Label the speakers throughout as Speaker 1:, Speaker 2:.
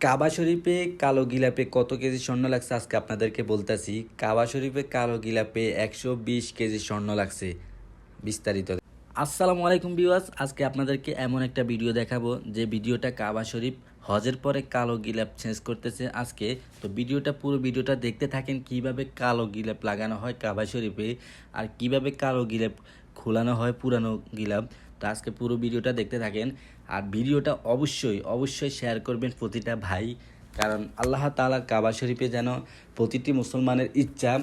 Speaker 1: কাবা শরীফে কালো গিলাপে কত কেজি স্বর্ণ লাগছে আজকে আপনাদেরকে বলতেছি। কাবা শরীফে কালো গিলাপে 120 কেজি স্বর্ণ লাগছে। বিস্তারিত আসসালামু আলাইকুম ভিউয়ার্স, আজকে আপনাদেরকে এমন একটা ভিডিও দেখাবো যে ভিডিওটা কাবা শরীফ হজের পরে কালো গিলাপ চেঞ্জ করতেছে আজকে। তো পুরো ভিডিওটা দেখতে থাকেন কিভাবে কালো গিলাপ লাগানো হয় কাবা শরীফে আর কিভাবে কালো গিলাপ খোলানো হয় পুরানো গিলাপ। তো আজকে পুরো ভিডিওটা দেখতে থাকেন আর ভিডিওটা অবশ্যই শেয়ার করবেন প্রতিটা ভাই, কারণ আল্লাহ তাআলার কাবা শরীফে যেন প্রতিটি মুসলমানের ইচ্ছা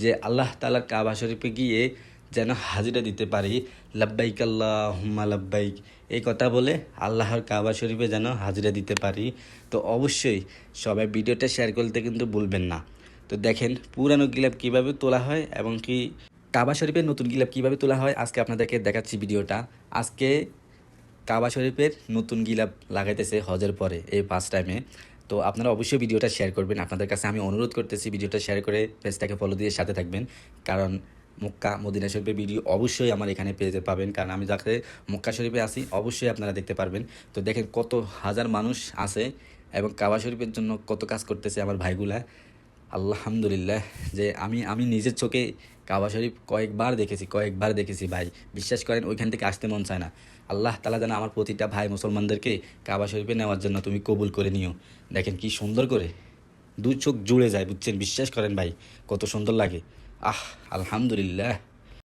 Speaker 1: যে আল্লাহ তাআলার কাবা শরীফে গিয়ে যেন হাজিরা দিতে পারি, লাব্বাইক আল্লাহুম্মা লাব্বাইক এই কথা বলে আল্লাহর কাবা শরীফে যেন হাজিরা দিতে পারি। তো অবশ্যই সবাই ভিডিওটা শেয়ার করতে কিন্তু ভুলবেন না। তো দেখেন পুরানো গিলাপ কিভাবে তোলা হয় এবং কি কাবা শরীফের নতুন গিলাপ কিভাবে তোলা হয় আজকে আপনাদেরকে দেখাচ্ছি ভিডিওটা। আজকে কাবা শরীফের নতুন গিলাপ লাগাইতেছে হজের পরে এই ফার্স্ট টাইমে। তো আপনারা অবশ্যই ভিডিওটা শেয়ার করবেন, আপনাদের কাছে আমি অনুরোধ করতেছি ভিডিওটা শেয়ার করে পেজটাকে ফলো দিয়ে সাথে থাকবেন, কারণ মক্কা মদিনা শরীফের ভিডিও অবশ্যই আমার এখানে পেজে পাবেন, কারণ আমি যাকে মক্কা শরীফে আসি অবশ্যই আপনারা দেখতে পারবেন। তো দেখেন কত হাজার মানুষ আছে এবং কাবা শরীফের জন্য কত কাজ করতেছে আমার ভাইগুলা। আলহামদুলিল্লাহ যে আমি নিজের চোখে কাবা শরীফ কয়েকবার দেখেছি ভাই। বিশ্বাস করেন ওইখান থেকে আসতে মন চায় না। আল্লাহ তাআলা যেন আমার প্রতিটা ভাই মুসলমানদেরকে কাবা শরীফে নেওয়ার জন্য তুমি কবুল করে নিও। দেখেন কি সুন্দর করে দুই চোখ জুড়ে যায়, বুঝছেন? বিশ্বাস করেন ভাই কত সুন্দর লাগে। আলহামদুলিল্লাহ।